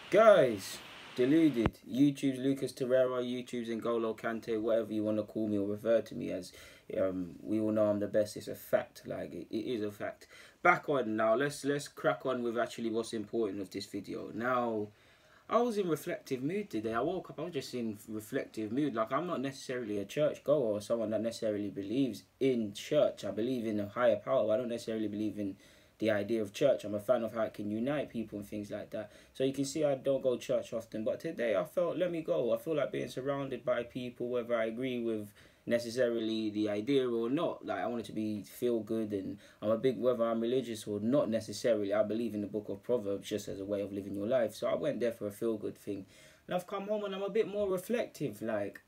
Guys, deluded. YouTube's Lucas Torreira, YouTube's N'Golo Kante, whatever you want to call me or refer to me as. We all know I'm the best. It's a fact. Like it is a fact. Back on now. Let's crack on with actually what's important of this video. Now, I was in reflective mood today. I woke up. I was just in reflective mood. Like I'm not necessarily a church goer or someone that necessarily believes in church. I believe in a higher power. I don't necessarily believe in the idea of church. I'm a fan of how it can unite people and things like that. So you can see I don't go to church often, but today I felt, let me go. I feel like being surrounded by people, whether I agree with necessarily the idea or not. Like I want it to be feel good, and I'm a big, whether I'm religious or not necessarily, I believe in the book of Proverbs just as a way of living your life. So I went there for a feel good thing, and I've come home and I'm a bit more reflective. Like,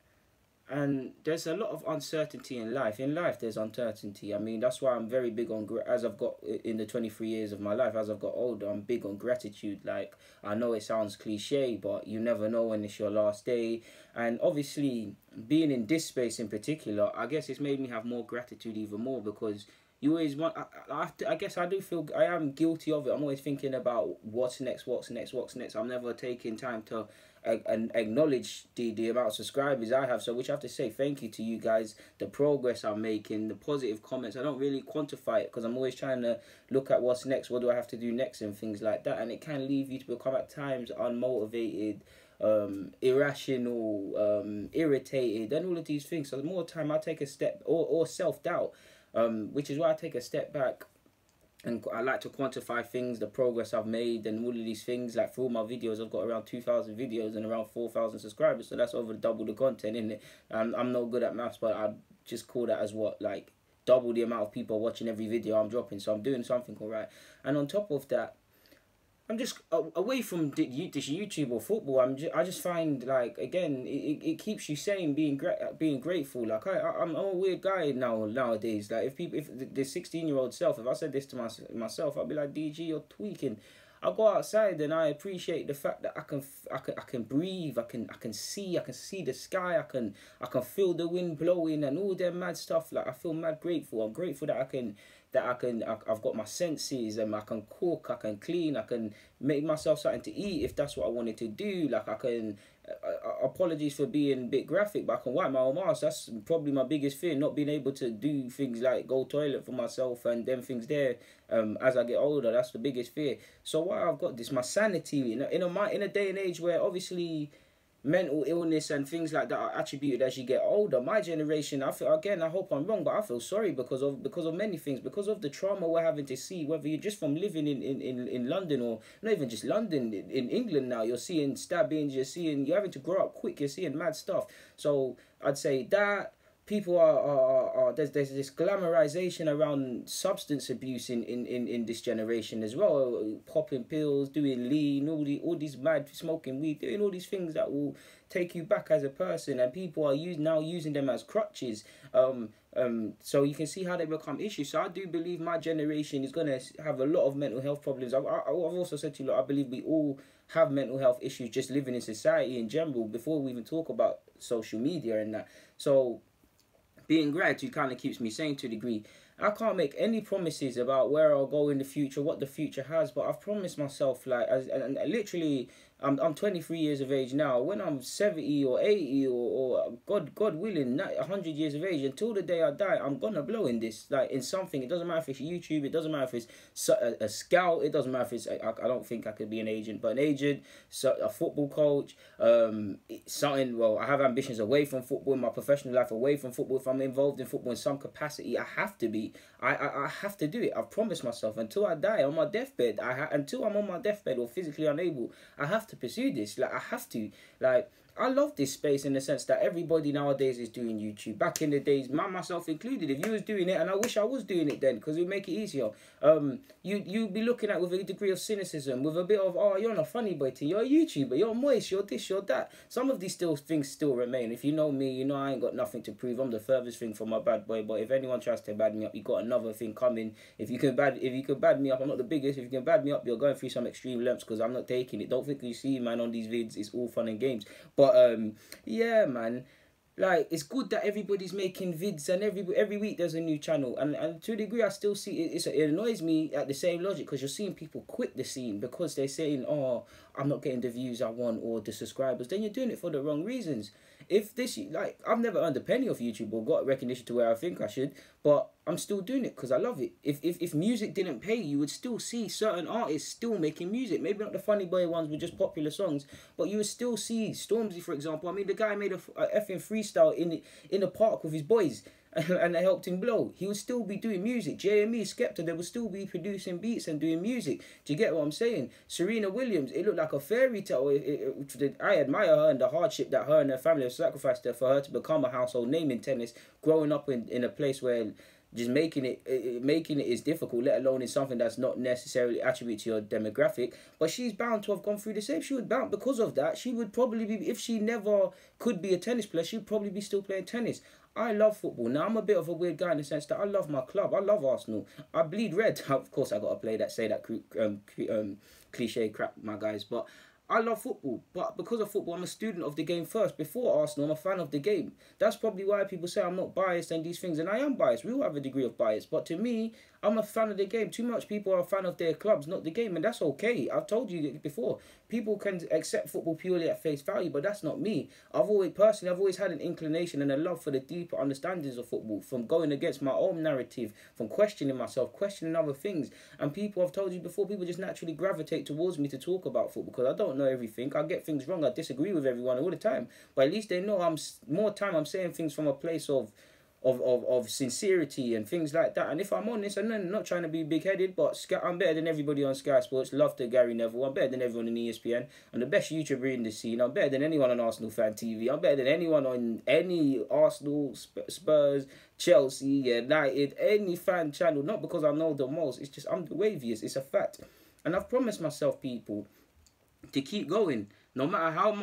and there's a lot of uncertainty in life. In life, there's uncertainty. I mean, that's why I'm very big on, as I've got in the 23 years of my life, as I've got older, I'm big on gratitude. Like, I know it sounds cliche, but you never know when it's your last day. And obviously, being in this space in particular, I guess it's made me have more gratitude even more, because you always want, I guess I do feel, I am guilty of it. I'm always thinking about what's next, what's next, what's next. I'm never taking time to and acknowledge the amount of subscribers I have. So which I have to say thank you to you guys, the progress I'm making, the positive comments. I don't really quantify it because I'm always trying to look at what's next, what do I have to do next and things like that. And it can leave you to become at times unmotivated, irrational, irritated, and all of these things. So the more time I take a step, or self-doubt, which is why I take a step back, and I like to quantify things, the progress I've made and all of these things. Like through all my videos, I've got around 2,000 videos and around 4,000 subscribers, so that's over double the content, isn't it? I'm no good at maths, but I just call that as what, like double the amount of people watching every video I'm dropping. So I'm doing something alright. And on top of that, I'm just away from this YouTube or football. I just find, like, again, it keeps you sane, being grateful. Like I'm a weird guy nowadays. Like if the 16-year-old self, if I said this to myself, I'd be like, DG, you're tweaking. I go outside and I appreciate the fact that I can breathe, I can see the sky, I can feel the wind blowing and all that mad stuff. Like I feel mad grateful. I'm grateful that I've got my senses, and I can cook, I can clean, I can make myself something to eat if that's what I wanted to do. Like I can, apologies for being a bit graphic, but I can wipe my own ass. That's probably my biggest fear, not being able to do things like go toilet for myself and them things there. As I get older, that's the biggest fear. So while I've got this, my sanity in a day and age where obviously mental illness and things like that are attributed as you get older. My generation, I feel, again, I hope I'm wrong, but I feel sorry because of many things, because of the trauma we're having to see, whether you're just from living in London, or not even just London, in England now. You're seeing stabbings, you're having to grow up quick, you're seeing mad stuff. So I'd say that people are there's this glamorization around substance abuse in this generation as well. Popping pills, doing lean, all these mad, smoking weed, doing all these things that will take you back as a person, and people are now using them as crutches. So you can see how they become issues. So I do believe my generation is gonna have a lot of mental health problems. I've also said to you, look, I believe we all have mental health issues just living in society in general, before we even talk about social media and that. So being gratitude kind of keeps me sane to a degree. I can't make any promises about where I'll go in the future, what the future has, but I've promised myself, like, and literally, I'm 23 years of age now. When I'm 70 or 80 or God willing, 100 years of age, until the day I die, I'm gonna blow in this, like, in something. It doesn't matter if it's YouTube, it doesn't matter if it's a scout, it doesn't matter if it's, I don't think I could be an agent, but an agent, so a football coach, something. Well, I have ambitions away from football, in my professional life away from football. If I'm involved in football in some capacity, I have to be. I have to do it. I've promised myself until I die on my deathbed. Until I'm on my deathbed or physically unable, I have to pursue this. Like I have to. Like I love this space in the sense that everybody nowadays is doing YouTube. Back in the days, myself included, if you was doing it, and I wish I was doing it then, because it would make it easier. You'd be looking at with a degree of cynicism, with a bit of, oh, you're not funny, boy, you're a YouTuber, you're moist, you're this, you're that. Some of these things still remain. If you know me, you know I ain't got nothing to prove. I'm the furthest thing from my bad boy. But if anyone tries to bad me up, you got another thing coming. If you can bad me up, I'm not the biggest. If you can bad me up, you're going through some extreme lengths, because I'm not taking it. Don't think you see, man, on these vids, it's all fun and games. But yeah, man, like, it's good that everybody's making vids, and every week there's a new channel, and to a degree I still see it. It annoys me at the same logic, because you're seeing people quit the scene because they're saying, oh, I'm not getting the views I want or the subscribers. Then you're doing it for the wrong reasons. If this, like, I've never earned a penny off YouTube or got recognition to where I think I should, but I'm still doing it because I love it. If music didn't pay, you would still see certain artists still making music. Maybe not the Funny Boy ones with just popular songs, but you would still see Stormzy, for example. I mean, the guy made a effing freestyle in the park with his boys, and they helped him blow. He would still be doing music. JME, Skepta, they would still be producing beats and doing music. Do you get what I'm saying? Serena Williams, it looked like a fairy tale. I admire her and the hardship that her and her family have sacrificed for her to become a household name in tennis, growing up in a place where just making it is difficult, let alone in something that's not necessarily attributed to your demographic. But she's bound to have gone through the same. She would bound, because of that, she would probably be, if she never could be a tennis player, she'd probably be still playing tennis. I love football. Now, I'm a bit of a weird guy in the sense that I love my club. I love Arsenal. I bleed red. Of course, I got to play that, say that cliche crap, my guys. But I love football. But because of football, I'm a student of the game first. Before Arsenal, I'm a fan of the game. That's probably why people say I'm not biased and these things. And I am biased. We all have a degree of bias. But to me, I'm a fan of the game. Too much people are a fan of their clubs, not the game. And that's okay. I've told you before. People can accept football purely at face value, but that's not me. I've always had an inclination and a love for the deeper understandings of football, from going against my own narrative, from questioning myself, questioning other things. And people, I've told you before, people just naturally gravitate towards me to talk about football, because I don't know everything. I get things wrong. I disagree with everyone all the time. But at least they know I'm saying things from a place of sincerity and things like that. And if I'm honest, and I'm not trying to be big-headed, but I'm better than everybody on Sky Sports. Love to Gary Neville. I'm better than everyone on ESPN. I'm the best YouTuber in the scene. I'm better than anyone on Arsenal Fan TV. I'm better than anyone on any Arsenal, Spurs, Chelsea, United, any fan channel. Not because I know the most. It's just I'm the waviest. It's a fact. And I've promised myself, people, to keep going. No matter how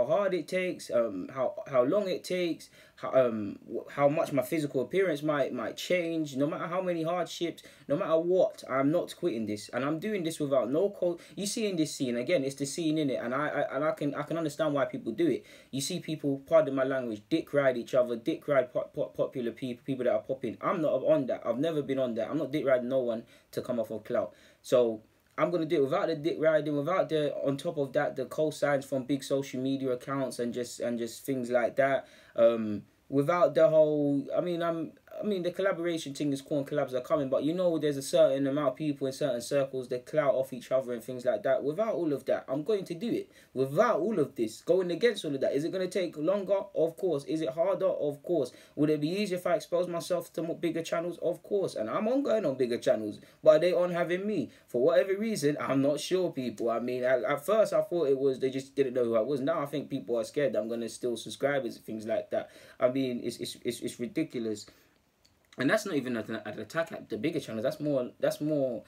hard it takes, how long it takes, how much my physical appearance might change, no matter how many hardships, no matter what, I'm not quitting this, and I'm doing this without no code. You see in this scene, again, it's the scene in it, and I can understand why people do it. You see people, pardon my language, dick ride each other, dick ride popular people that are popping. I'm not on that. I've never been on that. I'm not dick riding no one to come off of clout. So I'm going to do it without the dick riding, without on top of that, the cosigns from big social media accounts and just things like that. Without the whole, I mean, the collaboration thing is cool and collabs are coming, but there's a certain amount of people in certain circles that clout off each other and things like that. Without all of that, I'm going to do it. Without all of this, going against all of that, is it going to take longer? Of course. Is it harder? Of course. Would it be easier if I expose myself to more bigger channels? Of course. And I'm going on bigger channels, but are they on having me? For whatever reason, I'm not sure, people. I mean, at first I thought it was they just didn't know who I was. Now I think people are scared that I'm going to steal subscribers and things like that. I mean, it's ridiculous. And that's not even an attack at the bigger channels. That's more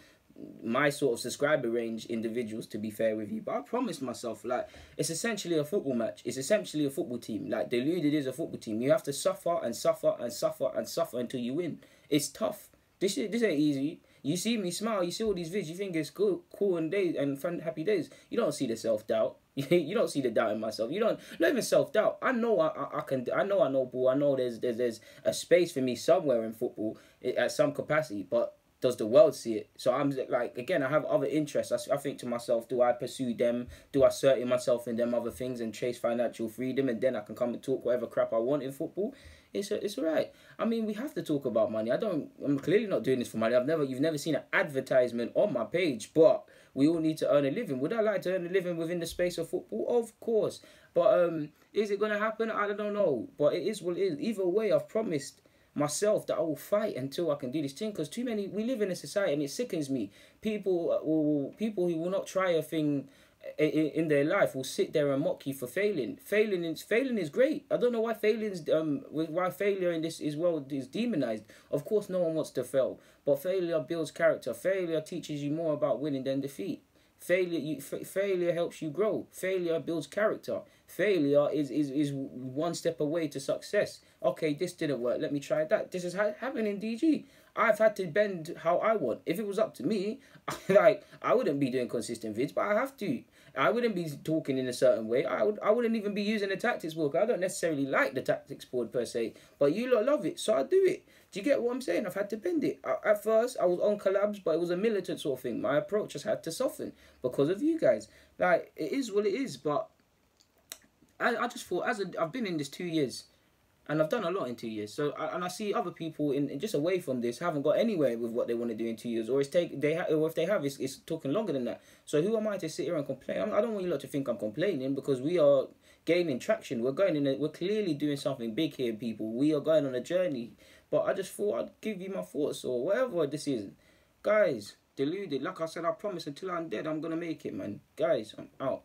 my sort of subscriber range individuals, to be fair with you. But I promised myself, like, it's essentially a football match. It's essentially a football team. Like, Deluded is a football team. You have to suffer and suffer and suffer and suffer until you win. It's tough. This ain't easy. You see me smile, you see all these vids, you think it's cool and days and fun, happy days. You don't see the self-doubt. You don't see the doubt in myself. Not even self-doubt. I know I know ball. I know there's a space for me somewhere in football at some capacity, but does the world see it? So I'm like, again, I have other interests. I think to myself, do I pursue them? Do I certain myself in them other things and chase financial freedom, and then I can come and talk whatever crap I want in football? It's alright. I mean, we have to talk about money. I'm clearly not doing this for money. You've never seen an advertisement on my page, but we all need to earn a living. Would I like to earn a living within the space of football? Of course. But is it gonna happen? I don't know. But it is what it is. Either way, I've promised myself that I will fight until I can do this thing, because we live in a society, and it sickens me. People who will not try a thing in their life will sit there and mock you for failing. Failing is great. I don't know why failure in this world is demonized. Of course, no one wants to fail, but failure builds character. Failure teaches you more about winning than defeat. Failure helps you grow. Failure builds character. Failure is one step away to success. Okay, this didn't work. Let me try that. This is happening in DG. I've had to bend how I want. If it was up to me, I wouldn't be doing consistent vids, but I have to. I wouldn't be talking in a certain way. I wouldn't even be using the tactics board. I don't necessarily like the tactics board per se, but you lot love it, so I do it. Do you get what I'm saying? I've had to bend it. At first, I was on collabs, but it was a militant sort of thing. My approach has had to soften because of you guys. Like, it is what it is, but I just thought, I've been in this 2 years, and I've done a lot in 2 years. So, and I see other people in just away from this haven't got anywhere with what they want to do in 2 years, or or if they have, it's talking longer than that. So who am I to sit here and complain? I don't want you lot to think I'm complaining, because we are gaining traction. We're clearly doing something big here, people. We are going on a journey. But I just thought I'd give you my thoughts, or whatever this is, guys. Deluded. Like I said, I promise until I'm dead, I'm gonna make it, man. Guys, I'm out.